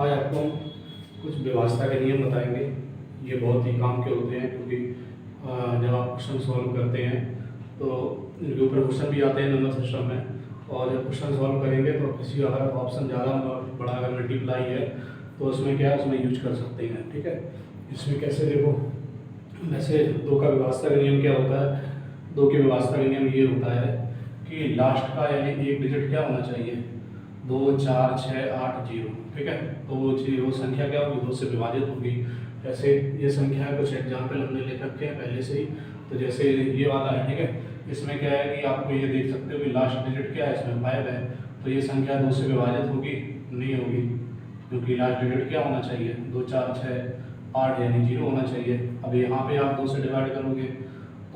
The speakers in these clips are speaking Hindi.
आज आपको हम कुछ व्यवस्था के नियम बताएंगे। ये बहुत ही काम के होते हैं, क्योंकि जब आप क्वेश्चन सॉल्व करते हैं तो इनके ऊपर क्वेश्चन भी आते हैं नंबर सिस्टम में, और जब क्वेश्चन सॉल्व करेंगे तो किसी अगर ऑप्शन ज़्यादा बड़ा अगर मल्टीप्लाई है तो उसमें क्या है, उसमें यूज कर सकते हैं। ठीक है, इसमें कैसे देखो, वैसे दो का व्यवस्था का नियम क्या होता है, दो के व्यवस्था का नियम ये होता है कि लास्ट का यानी एक डिजिट क्या होना चाहिए, 2 4 6 8 0। ठीक है, तो वो संख्या क्या होगी, 2 से विभाजित होगी। ऐसे ये संख्या कुछ एग्जाम्पल हमने लिख रखे हैं पहले से ही। तो जैसे ये वाला है, ठीक है, इसमें क्या है कि आपको ये देख सकते हो कि लास्ट डिजिट क्या है, इसमें 5 है, तो ये संख्या 2 से विभाजित होगी, नहीं होगी, क्योंकि लास्ट डिजिट क्या होना चाहिए, 2 4 6 8 यानी 0 होना चाहिए। अब यहाँ पे आप 2 से डिवाइड करोगे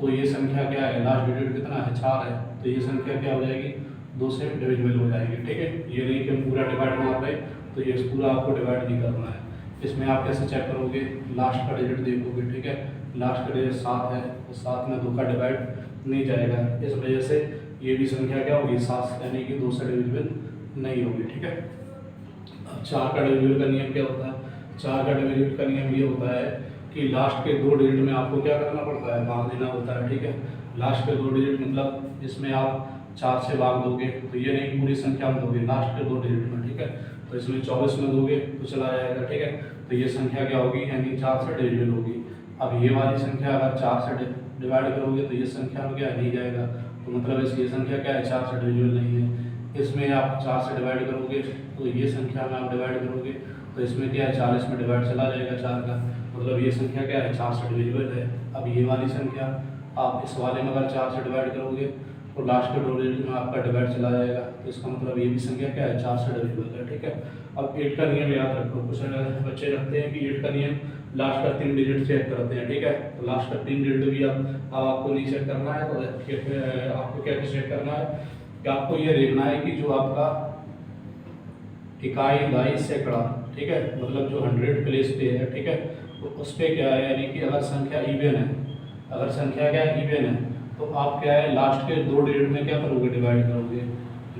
तो ये संख्या क्या है, लास्ट डिजिट कितना है, 4 है, तो ये संख्या क्या हो जाएगी, 2 से डिविजिबल हो जाएगी। ठीक है, ये नहीं कि हम पूरा डिवाइड मार रहे, तो ये पूरा आपको डिवाइड नहीं करना है। इसमें आप कैसे चेक करोगे, लास्ट का डिजिट देखोगे। ठीक है, लास्ट का डिजिट 7 है, तो 7 में 2 का डिवाइड नहीं जाएगा, इस वजह से ये भी संख्या क्या होगी, 7, यानी कि 2 से डिविजिबल नहीं होगी। ठीक है, अब 4 का डिविजिबल का नियम क्या होता है, 4 का डिविजिबल का नियम ये होता है कि लास्ट के 2 डिजिट में आपको क्या करना पड़ता है, भाग देना होता है। ठीक है, लास्ट के 2 डिजिट मतलब इसमें आप 4 से भाग दोगे तो ये नहीं पूरी संख्या में दोगे, लास्ट के 2 डिजिट में। ठीक है, तो इसमें 24 में दोगे तो चला जाएगा। ठीक है, तो ये संख्या क्या होगी, यानी 4 से डिविजिबल होगी। अब ये वाली संख्या अगर 4 से डिवाइड करोगे तो ये संख्या में क्या नहीं जाएगा, तो मतलब इसकी संख्या क्या है, 4 से डिविजिबल नहीं है। इसमें आप 4 से डिवाइड करोगे तो ये संख्या में आप डिवाइड करोगे तो इसमें क्या है, 40 में डिवाइड चला जाएगा 4 का, मतलब ये संख्या क्या है, 4 से डिविजिबल है। अब ये वाली संख्या आप इस वाले में अगर 4 से डिवाइड करोगे तो लास्ट के 2 डिजिट में आपका डिवाइड चला जाएगा, तो इसका मतलब ये भी संख्या क्या है, 4 से डिविजिबल है। ठीक है, अब 8 का नियम याद रखो, कुछ बच्चे रखते हैं कि 8 का नियम लास्ट का 3 डिजिट चेक करते हैं। ठीक है, तो लास्ट का 3 डिजिट भी अब आपको नहीं चेक करना है, तो आपको क्या चेक करना है कि आपको ये देखना है कि जो आपका इकाई दाई सैकड़ा, ठीक है, मतलब जो 100 प्लेस पे है, ठीक है, तो उस पर क्या है, यानी कि अगर संख्या इवन है, अगर संख्या क्या है, इवन है, तो आप क्या है, लास्ट के 2 डिजिट में क्या करोगे, डिवाइड करोगे।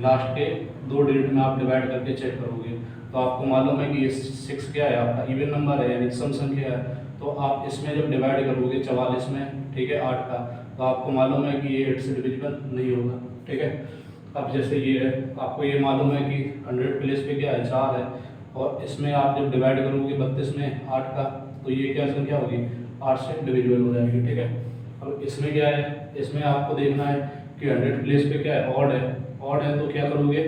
लास्ट के 2 डिजिट में आप डिवाइड करके चेक करोगे, तो आपको मालूम है कि ये 6 क्या है, आपका इवन नंबर है, यानी सम संख्या है, तो आप इसमें जब डिवाइड करोगे 44 में, ठीक है, 8 का, तो आपको मालूम है कि ये 8 से डिविजिबल नहीं होगा। ठीक है, अब जैसे ये है, आपको ये मालूम है कि 100 प्लेस पे क्या है, 4 है, और इसमें आप जब डिवाइड करोगे 32 में 8 का, तो ये क्या संख्या होगी, 8 से डिविजिबल हो जाएगी। ठीक है, अब इसमें क्या है, इसमें आपको देखना है कि 100 प्लेस पे क्या है, ऑड है, ऑड है, तो क्या करोगे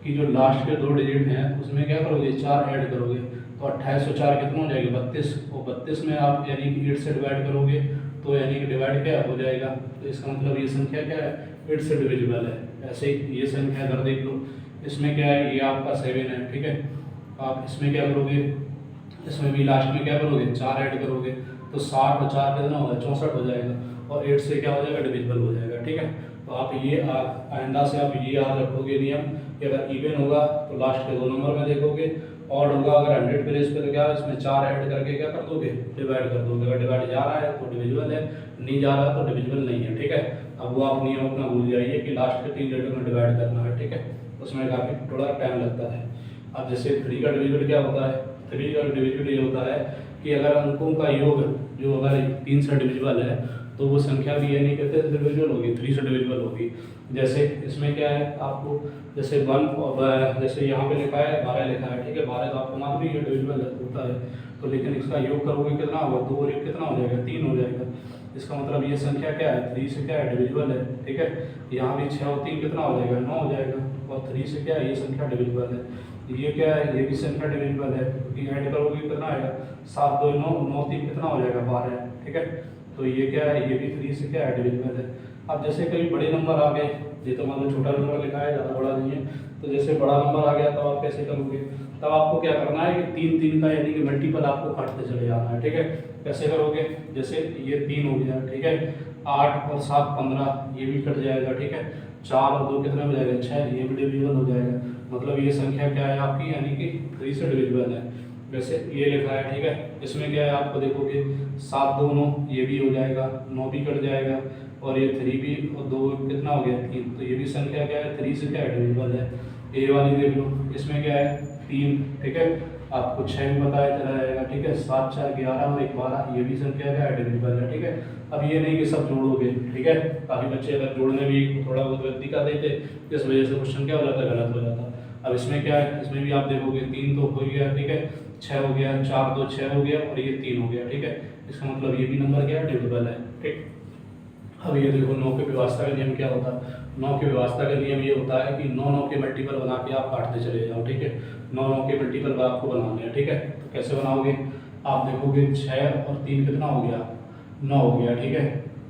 कि जो लास्ट के 2 डिजिट हैं उसमें क्या करोगे, 4 ऐड करोगे, तो 28 और 4 कितना हो जाएगा, 32, और 32 में आप यानी कि 8 से डिवाइड करोगे तो यानी कि डिवाइड क्या हो जाएगा, तो इसका मतलब ये संख्या क्या है, 8 से डिविजिबल है। ऐसे ही ये संख्या अगर देख लो, इसमें क्या है, ये आपका 7 है। ठीक है, आप इसमें क्या करोगे, इसमें भी लास्ट में क्या करोगे, 4 ऐड करोगे, तो 60 और 4 कितना होगा, 64 हो जाएगा, और 8 से क्या हो जाएगा, डिविजिबल हो जाएगा। ठीक है, तो आप ये आइंदा से आप ये याद रखोगे नियम कि अगर इवन होगा तो लास्ट के 2 नंबर में देखोगे, ऑड होगा अगर 100 प्लेस पे तो क्या इसमें 4 ऐड करके क्या कर दोगे, डिवाइड कर दोगे। अगर डिवाइड जा रहा है तो डिविजिबल है, नहीं जा रहा तो डिविजिबल नहीं है। ठीक है, अब वो आप नियम अपना भूल जाइए कि लास्ट के 3 डिजिट में डिवाइड करना है। ठीक है, उसमें काफ़ी थोड़ा टाइम लगता है। अब जैसे 3 का डिविजिबल क्या होता है, 3 का डिविजिबल ये होता है कि अगर अंकों का योग जो अगर 3 से डिविजिबल है तो वो संख्या भी यानी कहते हैं डिविजिबल होगी, 3 से डिविजिबल होगी। जैसे इसमें क्या है, आपको जैसे 1 और जैसे यहाँ पे लिखा है 12 लिखा है, ठीक है, 12 तो आपको मालूम ही है डिविजिबल होता है, तो लेकिन इसका योग करोगे कितना होगा, 2 और 1 कितना हो जाएगा, 3 हो जाएगा। इसका मतलब ये संख्या क्या है, 3 से क्या है, डिविजिबल है। ठीक है, यहाँ भी 6 और 3 कितना हो जाएगा, 9 हो जाएगा, और 3 से क्या है, ये संख्या डिविजिबल है। ये क्या है, ये भी संख्या डिविजिबल है, क्योंकि ऐड करोगे कितना आएगा, 7 2 9, 9 3 कितना हो जाएगा, 12। ठीक है, तो ये क्या है, ये भी 3 से क्या है, डिविजिबल है। अब जैसे कई बड़े नंबर आ गए, ये तो मान लो छोटा नंबर लिखा है, ज़्यादा बड़ा नहीं है, तो जैसे बड़ा नंबर आ गया तो आप कैसे करोगे, तब आपको क्या करना है कि 3 3 का यानी कि मल्टीपल आपको काटते चले जाना है। ठीक है, कैसे करोगे, जैसे ये 3 हो गया, ठीक है, 8 और 7 15, ये भी कट जाएगा। ठीक है, 4 और 2 कितने हो जाएगा, 6, ये भी डिविजिबल हो जाएगा, मतलब ये संख्या क्या है आपकी, यानी कि 3 से डिविजिबल है। वैसे ये लिखा है, ठीक है, इसमें क्या है, आपको देखोगे 7 2 9, ये भी हो जाएगा, 9 भी कट जाएगा, और ये 3 भी, और 2 कितना हो गया, 3, तो ये भी संख्या क्या है, 3 से क्या है, डिविजिबल है। ये वाली देख लो, इसमें क्या है, 3, ठीक है, आपको 6 भी बताया चला जाएगा, ठीक है। 7 4 11 और 1 12, ये भी संख्या क्या है, डिविजिबल है, ठीक है। अब ये नहीं कि सब जोड़ोगे, ठीक है। काफ़ी बच्चे अगर जोड़ने भी थोड़ा बहुत गलती कर देते, इस वजह से क्वेश्चन क्या हो जाता है, गलत हो जाता। अब इसमें क्या है, इसमें भी आप देखोगे 3 तो हो गया, ठीक है, 6 हो गया, 4 2 6 हो गया और ये 3 हो गया, ठीक है। इसका मतलब ये भी नंबर क्या है, डिविजिबल है, ठीक। अब ये देखो 9 के व्यवस्था का नियम क्या होता है। 9 के व्यवस्था का नियम ये होता है कि 9 9 के मल्टीपल बना के आप काटते चले जाओ, ठीक है। 9 9 के मल्टीपल आपको बनाने हैं, ठीक है। तो कैसे बनाओगे, आप देखोगे 6 और 3 कितना हो गया, 9 हो गया, ठीक है।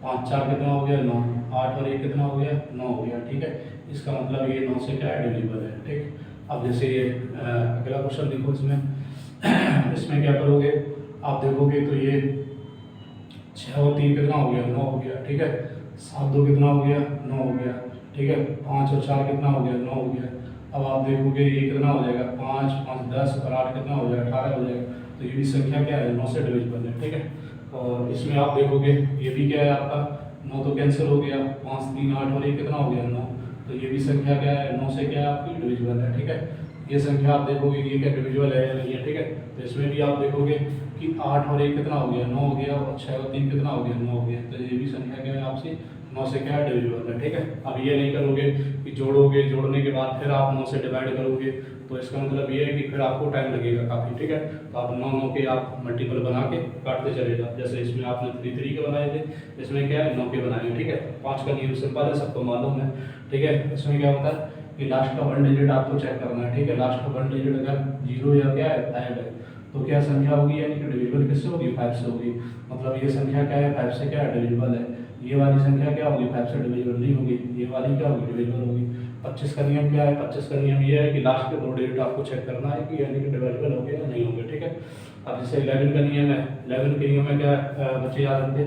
5 4 कितना हो गया, 9। 8 और 1 कितना हो गया, 9 हो गया, ठीक है। इसका मतलब ये 9 से क्या है, डिविजिबल है, ठीक। अब जैसे ये अगला क्वेश्चन देखो, इसमें इसमें क्या करोगे, आप देखोगे तो ये 6 और 3 कितना हो गया, 9 हो गया, ठीक है। 7 2 कितना हो गया, 9 हो गया, ठीक है। 5 और 4 कितना हो गया, 9 हो गया। अब आप देखोगे ये कितना हो जाएगा, 5 5 10 और 8 कितना हो जाएगा, 18 हो जाएगा। तो ये भी संख्या क्या है, 9 से डिविजिबल है, ठीक है। और इसमें आप देखोगे ये भी क्या है आपका, 9 तो कैंसिल हो गया, 5 3 8 और 1 कितना हो गया, 9। तो ये भी संख्या क्या है, 9 से क्या है आपकी, डिविजिबल है, ठीक है। ये संख्या आप देखोगे ये क्या डिविजिबल है या नहीं है, ठीक है। तो इसमें भी आप देखोगे कि 8 और 1 कितना हो गया, 9 हो गया, और 6 और 3 कितना हो गया, 9 हो गया। तो ये भी संख्या क्या है आपसे, 9 से क्या है, डिविजिबल है, ठीक है। अब ये नहीं करोगे कि जोड़ोगे, जोड़ने के बाद फिर आप 9 से डिवाइड करोगे, तो इसका मतलब ये है कि फिर आपको टाइम लगेगा काफ़ी, ठीक है। तो आप 9 9 के आप मल्टीपल बना के काटते चले जाओ। जैसे इसमें आपने 3 3 के बनाए थे, इसमें क्या है, 9 के बनाए, ठीक है। 5 का नियम सिंपल है, सबको मालूम है, ठीक है। इसमें क्या होता है कि लास्ट का 1 डिजिट आपको चेक करना है, ठीक है। लास्ट का 1 डिजिट अगर 0 या क्या है, 5 है, तो क्या संख्या होगी, यानी कि डिविजिबल किससे होगी, 5 से होगी। मतलब ये संख्या क्या है, 5 से क्या है, डिविजिबल है। ये वाली संख्या क्या होगी, 5 से डिविजिबल नहीं होगी, ये वाली क्या होगी, डिविजिबल होगी। 25 का नियम क्या है, 25 का नियम ये है कि लास्ट के 2 डिजिट आपको चेक करना है कि यानी कि डिविजिबल हो गया या नहीं होंगे, ठीक है। अब जैसे 11 का नियम है, 11 के नियम में क्या बच्चे याद रखते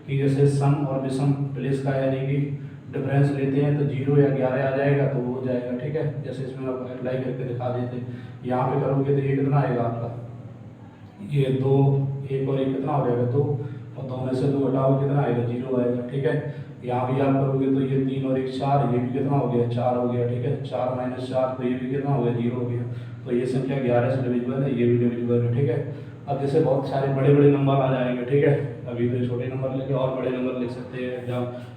कि जैसे सम और विषम प्लेस का यानी कि डिफरेंस लेते हैं तो 0 या 11 आ जाएगा तो वो हो जाएगा, ठीक है। जैसे इसमें आप अप्लाई करके दिखा देते, यहाँ पे करोगे तो ये कितना आएगा आपका, ये 2 1 और 1 कितना हो जाएगा, 2 और 2 में से 2 हटाओ कितना आएगा, 0 आएगा, ठीक है। यहाँ भी आप करोगे तो ये 3 और 1 4, ये भी कितना हो गया, 4 हो गया, ठीक है। 4 - 4 तो ये भी कितना हो गया, 0 हो गया। तो ये संख्या 11 से डिविजिबल है, ये भी डिविजिबल है, ठीक है। अब जैसे बहुत सारे बड़े बड़े नंबर आ जाएंगे, ठीक है। अभी तो छोटे नंबर लेके और बड़े नंबर लिख सकते हैं,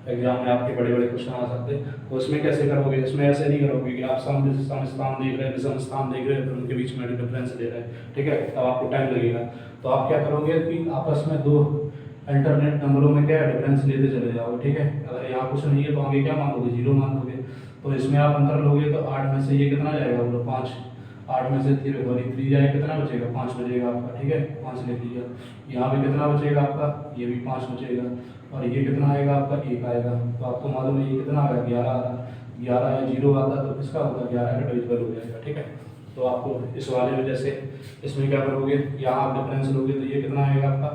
एग्जाम में आपके बड़े बड़े क्वेश्चन आ सकते हैं। तो इसमें कैसे करोगे, इसमें ऐसे नहीं करोगे कि आप सम स्थान देख रहे हैं, विषम स्थान देख रहे हैं, फिर उनके बीच में डिफरेंस दे रहे हैं, ठीक है। तब आपको टाइम लगेगा। तो आप क्या करोगे कि आपस में 2 अल्टरनेट नंबरों में क्या डिफरेंस लेते चले जाओगे, ठीक है। अगर यहाँ कुछ नहीं है तो आगे क्या मान लोगे, 0 मान लोगे। तो इसमें आप अंतर लोगे तो 8 में से ये कितना जाएगा, बोलो 5। 8 में से 3 जाएगा, कितना बचेगा, 5 बचेगा आपका, ठीक है। 5 लिख लिया। यहाँ पे कितना बचेगा आपका, ये भी 5 बचेगा, और ये कितना आएगा आपका, 1 आएगा। तो आपको मालूम है ये कितना आ गया, 11 आ रहा। 11 या 0 आता तो किसका होगा, 11 का डिविजिबल हो जाएगा, ठीक है। तो आपको इस वाले में जैसे इसमें क्या करोगे, यहाँ आप डिफरेंस लोगे तो ये कितना आएगा आपका,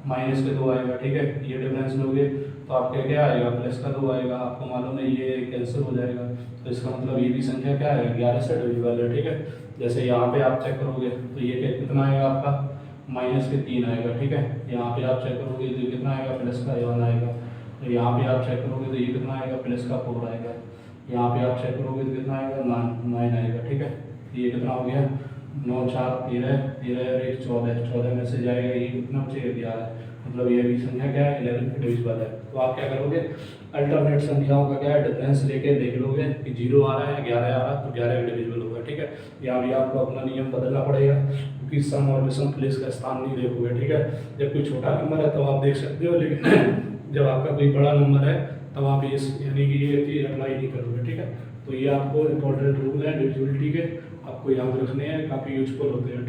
माइनस के 2 आएगा, ठीक है। ये डिफरेंस लोगे तो आपका क्या आएगा, प्लस का 2 आएगा। आपको मालूम है ये कैंसिल हो जाएगा। तो इसका मतलब ये भी संख्या क्या है, 11 से डिविजिबल है, ठीक है। जैसे यहाँ पे आप चेक करोगे तो ये कितना आएगा आपका, माइनस के 3 आएगा, ठीक है। यहाँ पे आप चेक करोगे तो ये कितना आएगा, प्लस का 1 आएगा। तो यहाँ पे आप चेक करोगे तो ये कितना आएगा, प्लस का 4 आएगा। यहाँ पे आप चेक करोगे तो कितना आएगा, 9 आएगा, ठीक है। ये कितना हो गया, 9 4 13 13 और 1 14, 14 में से जाएगा ये कितना बचेगा, 11। मतलब ये भी संख्या क्या है, 11 की डिविजिबल है। तो आप क्या करोगे, अल्टरनेट संख्याओं का क्या है, डिफरेंस लेके देख लोगे कि 0 आ रहा है, 11 आ रहा है, तो 11 का डिविजिबल होगा, ठीक है। यहाँ भी आपको अपना नियम बदलना पड़ेगा क्योंकि सम और विषम प्लेस का स्थान नहीं देखोगे, ठीक है। जब कोई छोटा नंबर है तो आप देख सकते हो, लेकिन जब आपका कोई बड़ा नंबर है तब आप इस यानी कि ये चीज़ अप्लाई नहीं करोगे, ठीक है। तो ये आपको इंपॉर्टेंट रूल है डिविजिबिलिटी के, आपको याद रखने हैं, काफ़ी यूजफुल होते हैं, ठीक है।